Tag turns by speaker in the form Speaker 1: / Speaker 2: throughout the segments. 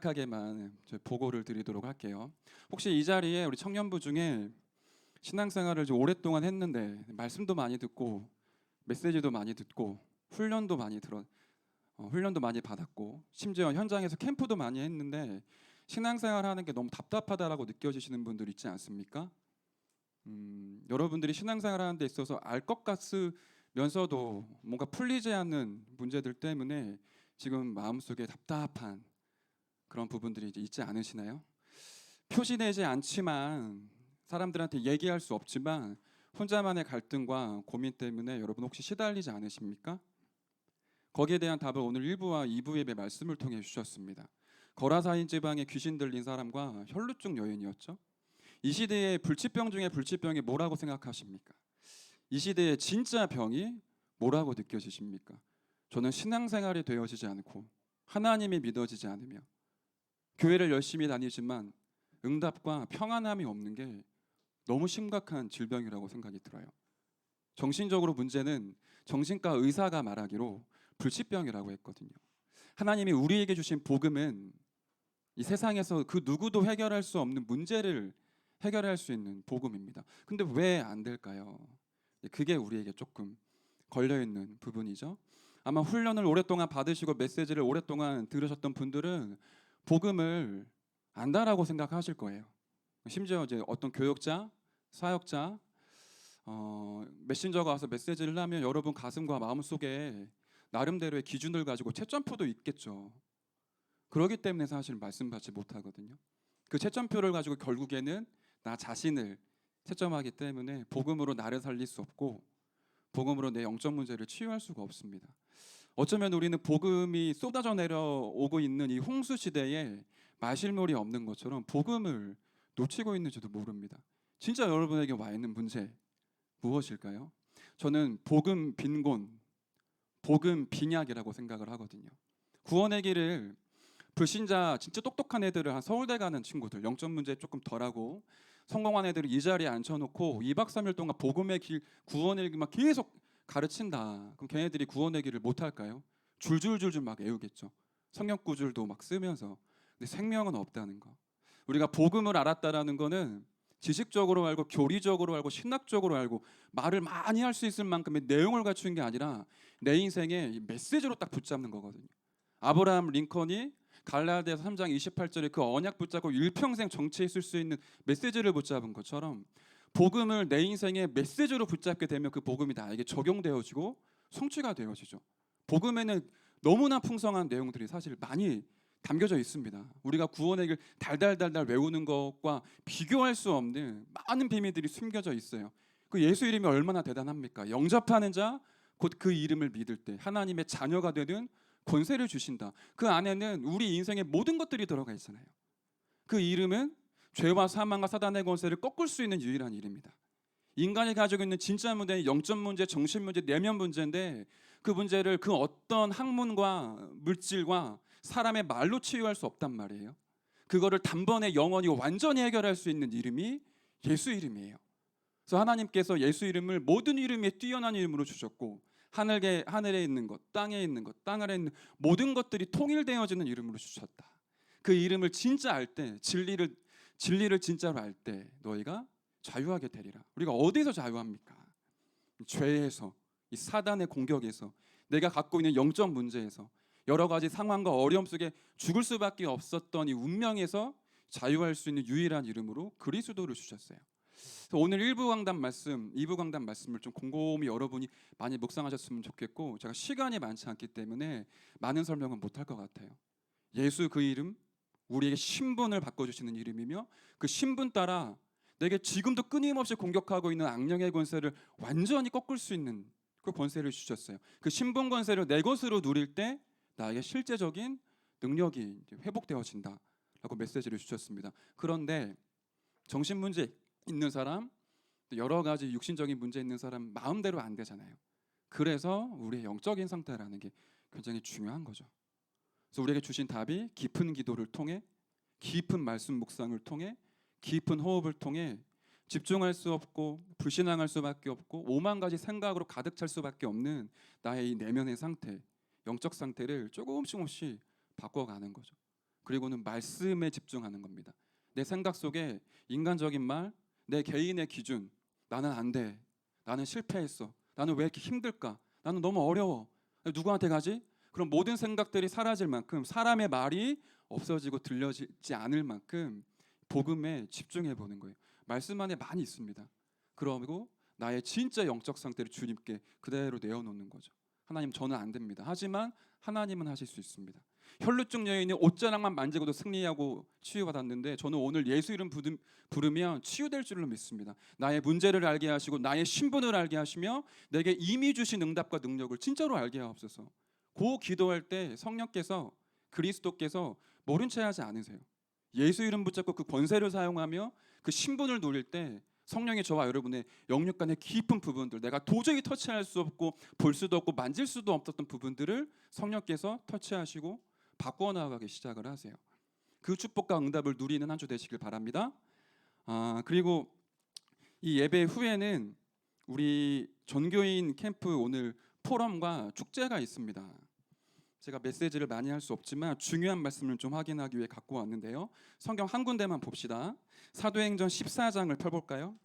Speaker 1: 하게만 보고를 드리도록 할게요. 혹시 이 자리에 우리 청년부 중에 신앙생활을 좀 오랫동안 했는데 말씀도 많이 듣고 메시지도 많이 듣고 훈련도 많이 받았고 심지어 현장에서 캠프도 많이 했는데 신앙생활 하는 게 너무 답답하다라고 느껴지시는 분들 있지 않습니까? 여러분들이 신앙생활 하는 데 있어서 알 것 같으면서도 뭔가 풀리지 않는 문제들 때문에 지금 마음속에 답답한 그런 부분들이 이제 있지 않으시나요? 표시되지 않지만 사람들한테 얘기할 수 없지만 혼자만의 갈등과 고민 때문에 여러분 혹시 시달리지 않으십니까? 거기에 대한 답을 오늘 1부와 2부 예배 말씀을 통해 주셨습니다. 거라사인 지방에 귀신 들린 사람과 혈루증 여인이었죠. 이 시대의 불치병 중에 불치병이 뭐라고 생각하십니까? 이 시대의 진짜 병이 뭐라고 느껴지십니까? 저는 신앙생활이 되어지지 않고 하나님이 믿어지지 않으며 교회를 열심히 다니지만 응답과 평안함이 없는 게 너무 심각한 질병이라고 생각이 들어요. 정신적으로 문제는 정신과 의사가 말하기로 불치병이라고 했거든요. 하나님이 우리에게 주신 복음은 이 세상에서 그 누구도 해결할 수 없는 문제를 해결할 수 있는 복음입니다. 근데 왜 안 될까요? 그게 우리에게 조금 걸려있는 부분이죠. 아마 훈련을 오랫동안 받으시고 메시지를 오랫동안 들으셨던 분들은 복음을 안다라고 생각하실 거예요. 심지어 이제 어떤 교역자, 사역자, 메신저가 와서 메시지를 하면 여러분 가슴과 마음 속에 나름대로의 기준을 가지고 채점표도 있겠죠. 그렇기 때문에 사실 말씀받지 못하거든요. 그 채점표를 가지고 결국에는 나 자신을 채점하기 때문에 복음으로 나를 살릴 수 없고 복음으로 내 영적 문제를 치유할 수가 없습니다. 어쩌면 우리는 복음이 쏟아져 내려오고 있는 이 홍수 시대에 마실물이 없는 것처럼 복음을 놓치고 있는지도 모릅니다. 진짜 여러분에게 와 있는 문제 무엇일까요? 저는 복음 빈곤, 복음 빈약이라고 생각을 하거든요. 구원의 길을 불신자 진짜 똑똑한 애들을 한 서울대 가는 친구들 영적 문제 조금 덜하고 성공한 애들을 이 자리에 앉혀놓고 2박 3일 동안 복음의 길, 구원의 길만 계속 가르친다. 그럼 걔네들이 구원의 길을 못 할까요? 줄줄줄줄 막 외우겠죠. 성경 구절도 막 쓰면서. 근데 생명은 없다는 거. 우리가 복음을 알았다라는 거는 지식적으로 알고 교리적으로 알고 신학적으로 알고 말을 많이 할 수 있을 만큼의 내용을 갖춘 게 아니라 내 인생의 메시지로 딱 붙잡는 거거든요. 아브라함 링컨이 갈라디아서 3장 28절에 그 언약 붙잡고 일평생 정치에 있을 수 있는 메시지를 붙잡은 것처럼 복음을 내 인생의 메시지로 붙잡게 되면 그 복음이 나에게 적용되어지고 성취가 되어지죠. 복음에는 너무나 풍성한 내용들이 사실 많이 담겨져 있습니다. 우리가 구원의 길 달달달달 외우는 것과 비교할 수 없는 많은 비밀들이 숨겨져 있어요. 그 예수 이름이 얼마나 대단합니까? 영접하는 자, 곧 그 이름을 믿을 때 하나님의 자녀가 되는 권세를 주신다. 그 안에는 우리 인생의 모든 것들이 들어가 있잖아요. 그 이름은 죄와 사망과 사단의 권세를 꺾을 수 있는 유일한 이름이다. 인간이 가지고 있는 진짜 문제는 영적 문제, 정신 문제, 내면 문제인데 그 문제를 그 어떤 학문과 물질과 사람의 말로 치유할 수 없단 말이에요. 그거를 단번에 영원히 완전히 해결할 수 있는 이름이 예수 이름이에요. 그래서 하나님께서 예수 이름을 모든 이름에 뛰어난 이름으로 주셨고 하늘에 있는 것, 땅에 있는 것, 땅 아래 있는 모든 것들이 통일되어지는 이름으로 주셨다. 그 이름을 진짜 알 때, 진리를 진짜로 알 때 너희가 자유하게 되리라. 우리가 어디서 자유합니까? 죄에서, 이 사단의 공격에서, 내가 갖고 있는 영적 문제에서, 여러 가지 상황과 어려움 속에 죽을 수밖에 없었던 이 운명에서 자유할 수 있는 유일한 이름으로 그리스도를 주셨어요. 오늘 1부 강단 말씀, 2부 강단 말씀을 좀 곰곰이 여러분이 많이 묵상하셨으면 좋겠고, 제가 시간이 많지 않기 때문에 많은 설명은 못할 것 같아요. 예수 그 이름, 우리에게 신분을 바꿔주시는 이름이며 그 신분 따라 내게 지금도 끊임없이 공격하고 있는 악령의 권세를 완전히 꺾을 수 있는 그 권세를 주셨어요. 그 신분 권세를 내 것으로 누릴 때 나에게 실제적인 능력이 회복되어진다라고 메시지를 주셨습니다. 그런데 정신 문제 있는 사람, 여러 가지 육신적인 문제 있는 사람 마음대로 안 되잖아요. 그래서 우리의 영적인 상태라는 게 굉장히 중요한 거죠. 그래서 우리에게 주신 답이 깊은 기도를 통해, 깊은 말씀 묵상을 통해, 깊은 호흡을 통해 집중할 수 없고 불신앙할 수밖에 없고 오만 가지 생각으로 가득 찰 수밖에 없는 나의 이 내면의 상태, 영적 상태를 조금씩 바꿔가는 거죠. 그리고는 말씀에 집중하는 겁니다. 내 생각 속에 인간적인 말, 내 개인의 기준, 나는 안 돼, 나는 실패했어, 나는 왜 이렇게 힘들까, 나는 너무 어려워, 누구한테 가지? 그럼 모든 생각들이 사라질 만큼, 사람의 말이 없어지고 들려지지 않을 만큼 복음에 집중해 보는 거예요. 말씀 안에 많이 있습니다. 그리고 나의 진짜 영적 상태를 주님께 그대로 내어놓는 거죠. 하나님, 저는 안 됩니다. 하지만 하나님은 하실 수 있습니다. 혈루증 여인이 옷자락만 만지고도 승리하고 치유받았는데, 저는 오늘 예수 이름 부르면 치유될 줄로 믿습니다. 나의 문제를 알게 하시고 나의 신분을 알게 하시며 내게 이미 주신 응답과 능력을 진짜로 알게 하옵소서. 고 기도할 때 성령께서, 그리스도께서 모른 채 하지 않으세요. 예수 이름 붙잡고 그 권세를 사용하며 그 신분을 누릴 때 성령이 저와 여러분의 영육 간의 깊은 부분들, 내가 도저히 터치할 수 없고 볼 수도 없고 만질 수도 없었던 부분들을 성령께서 터치하시고 바꾸어 나가기 시작을 하세요. 그 축복과 응답을 누리는 한 주 되시길 바랍니다. 그리고 이 예배 후에는 우리 전교인 캠프 오늘 포럼과 축제가 있습니다. 제가 메시지를 많이 할 수 없지만 중요한 말씀을 좀 확인하기 위해 갖고 왔는데요. 성경 한 군데만 봅시다. 사도행전 14장을 펴볼까요?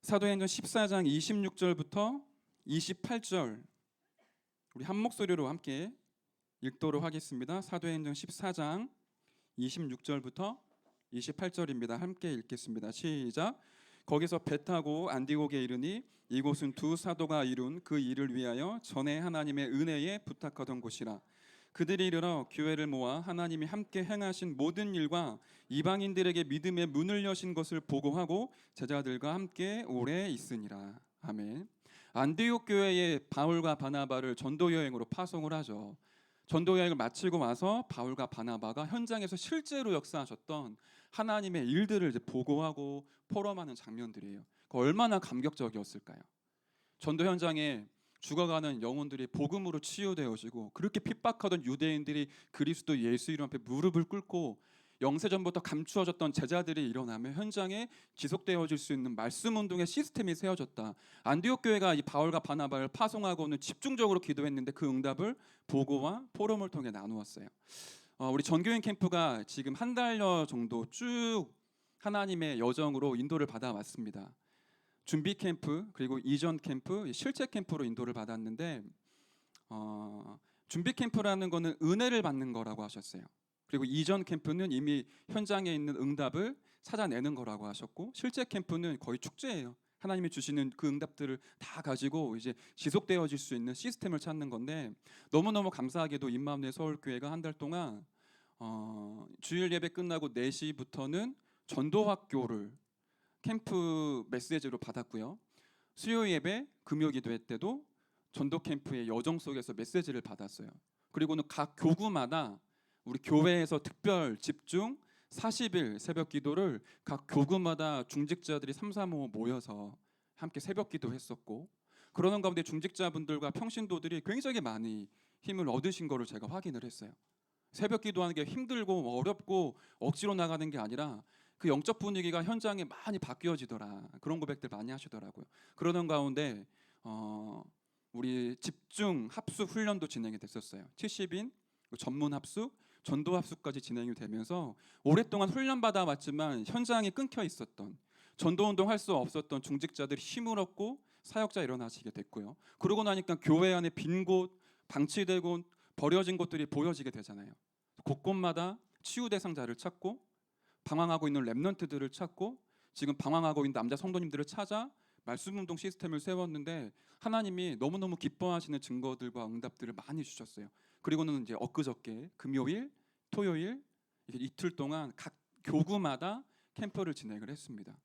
Speaker 1: 사도행전 14장 26절부터 28절 우리 한 목소리로 함께 읽도록 하겠습니다. 사도행전 14장 26절부터 28절입니다. 함께 읽겠습니다. 시작. 거기서 배 타고 안디옥에 이르니 이곳은 두 사도가 이룬 그 일을 위하여 전에 하나님의 은혜에 부탁하던 곳이라. 그들이 이르러 교회를 모아 하나님이 함께 행하신 모든 일과 이방인들에게 믿음의 문을 여신 것을 보고하고 제자들과 함께 오래 있으니라. 아멘. 안디옥 교회에 바울과 바나바를 전도 여행으로 파송을 하죠. 전도 여행을 마치고 와서 바울과 바나바가 현장에서 실제로 역사하셨던 하나님의 일들을 이제 보고하고 포럼하는 장면들이에요. 얼마나 감격적이었을까요? 전도 현장에 죽어가는 영혼들이 복음으로 치유되어지고, 그렇게 핍박하던 유대인들이 그리스도 예수 이름 앞에 무릎을 꿇고, 영세전부터 감추어졌던 제자들이 일어나며 현장에 지속되어질 수 있는 말씀 운동의 시스템이 세워졌다. 안디옥 교회가 이 바울과 바나바를 파송하고는 집중적으로 기도했는데 그 응답을 보고와 포럼을 통해 나누었어요. 우리 전교인 캠프가 지금 한 달여 정도 쭉 하나님의 여정으로 인도를 받아왔습니다. 준비 캠프, 그리고 이전 캠프, 실제 캠프로 인도를 받았는데, 준비 캠프라는 거는 은혜를 받는 거라고 하셨어요. 그리고 이전 캠프는 이미 현장에 있는 응답을 찾아내는 거라고 하셨고, 실제 캠프는 거의 축제예요. 하나님이 주시는 그 응답들을 다 가지고 이제 지속되어질 수 있는 시스템을 찾는 건데, 너무너무 감사하게도 임마누엘 서울교회가 한 달 동안 주일 예배 끝나고 4시부터는 전도학교를 캠프 메시지로 받았고요. 수요 예배, 금요 기도회 때도 전도 캠프의 여정 속에서 메시지를 받았어요. 그리고는 각 교구마다 우리 교회에서 특별 집중 40일 새벽 기도를 각 교구마다 중직자들이 3, 4, 5 모여서 함께 새벽 기도했었고, 그러는 가운데 중직자분들과 평신도들이 굉장히 많이 힘을 얻으신 거를 제가 확인을 했어요. 새벽 기도하는 게 힘들고 어렵고 억지로 나가는 게 아니라 그 영적 분위기가 현장에 많이 바뀌어지더라. 그런 고백들 많이 하시더라고요. 그러던 가운데 우리 집중 합숙 훈련도 진행이 됐었어요. 70인 전문 합숙, 전도 합숙까지 진행이 되면서 오랫동안 훈련 받아 왔지만 현장이 끊겨 있었던, 전도 운동 할 수 없었던 중직자들이 힘을 얻고 사역자 일어나시게 됐고요. 그러고 나니까 교회 안에 빈 곳, 방치되고 버려진 곳들이 보여지게 되잖아요. 곳곳마다 치유 대상자를 찾고, 방황하고 있는 렘넌트들을 찾고, 지금 방황하고 있는 남자 성도님들을 찾아 말씀 운동 시스템을 세웠는데, 하나님이 너무너무 기뻐하시는 증거들과 응답들을 많이 주셨어요. 그리고는 이제 엊그저께 금요일, 토요일 이틀 동안 각 교구마다 캠프를 진행을 했습니다.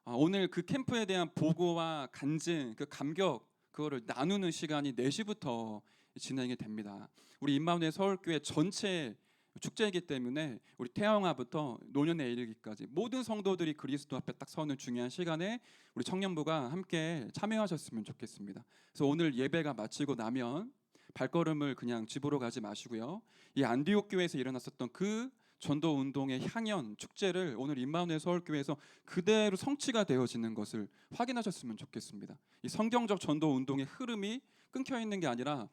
Speaker 1: 오늘 그 캠프에 대한 보고와 간증, 그 감격, 그거를 나누는 시간이 4시부터 진행이 됩니다. 우리 임마누엘 서울교회 전체 축제이기 때문에 우리 태영아부터 노년에 이르기까지 모든 성도들이 그리스도 앞에 딱 서는 중요한 시간에 우리 청년부가 함께 참여하셨으면 좋겠습니다. 그래서 오늘 예배가 마치고 나면 발걸음을 그냥 집으로 가지 마시고요, 이 안디옥 교회에서 일어났었던 그 전도 운동의 향연 축제를 오늘 임마누엘 서울교회에서 그대로 성취가 되어지는 것을 확인하셨으면 좋겠습니다. 이 성경적 전도 운동의 흐름이 끊겨 있는 게 아니라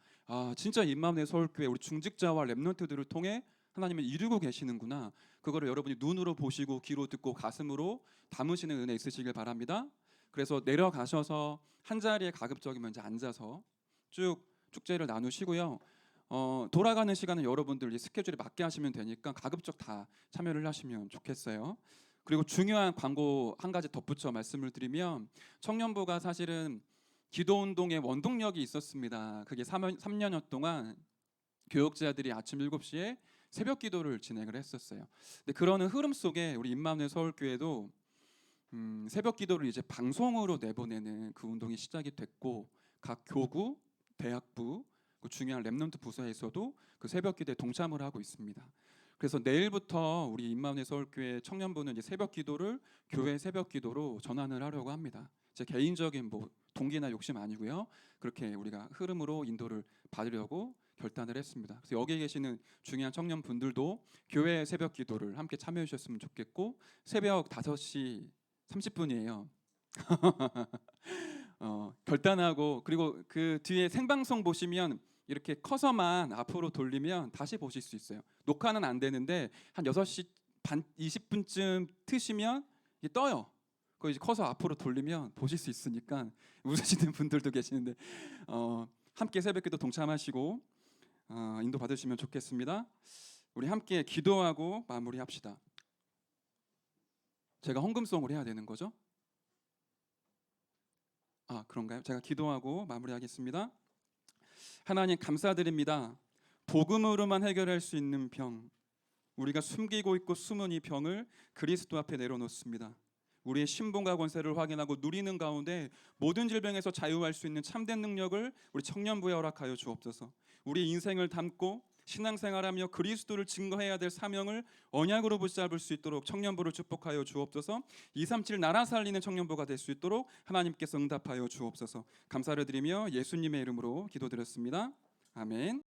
Speaker 1: 진짜 임마누엘 서울교회 우리 중직자와 렘넌트들을 통해 하나님을 이루고 계시는구나. 그거를 여러분이 눈으로 보시고 귀로 듣고 가슴으로 담으시는 은혜 있으시길 바랍니다. 그래서 내려가셔서 한 자리에 가급적이면 이제 앉아서 쭉 축제를 나누시고요. 돌아가는 시간은 여러분들 이 스케줄에 맞게 하시면 되니까 가급적 다 참여를 하시면 좋겠어요. 그리고 중요한 광고 한 가지 덧붙여 말씀을 드리면 청년부가 사실은 기도운동의 원동력이 있었습니다. 그게 3년여 동안 교역자들이 아침 7시에 새벽 기도를 진행을 했었어요. 근데 그러는 흐름 속에 우리 임마누엘 서울교회도 새벽 기도를 이제 방송으로 내보내는 그 운동이 시작이 됐고 각 교구, 대학부, 그 중요한 렘넌트 부서에서도 그 새벽 기도에 동참을 하고 있습니다. 그래서 내일부터 우리 임마누엘 서울교회 청년부는 이제 새벽 기도를 교회 새벽 기도로 전환을 하려고 합니다. 제 개인적인 뭐 동기나 욕심 아니고요. 그렇게 우리가 흐름으로 인도를 받으려고 결단을 했습니다. 그래서 여기 계시는 중요한 청년분들도 교회 새벽 기도를 함께 참여해 주셨으면 좋겠고 새벽 5시 30분이에요. 결단하고 그리고 그 뒤에 생방송 보시면 이렇게 커서만 앞으로 돌리면 다시 보실 수 있어요. 녹화는 안 되는데 한 6시 반 20분쯤 트시면 이게 떠요. 그거 이제 커서 앞으로 돌리면 보실 수 있으니까 웃으시는 분들도 계시는데 함께 새벽기도 동참하시고 인도 받으시면 좋겠습니다. 우리 함께 기도하고 마무리합시다. 제가 헌금송을 해야 되는 거죠? 그런가요? 제가 기도하고 마무리하겠습니다. 하나님 감사드립니다. 복음으로만 해결할 수 있는 병, 우리가 숨기고 있고 숨은 이 병을 그리스도 앞에 내려놓습니다. 우리의 신분과 권세를 확인하고 누리는 가운데 모든 질병에서 자유할 수 있는 참된 능력을 우리 청년부에 허락하여 주옵소서. 우리 인생을 담고 신앙생활하며 그리스도를 증거해야 될 사명을 언약으로 붙잡을 수 있도록 청년부를 축복하여 주옵소서. 237 나라 살리는 청년부가 될 수 있도록 하나님께서 응답하여 주옵소서. 감사를 드리며 예수님의 이름으로 기도드렸습니다. 아멘.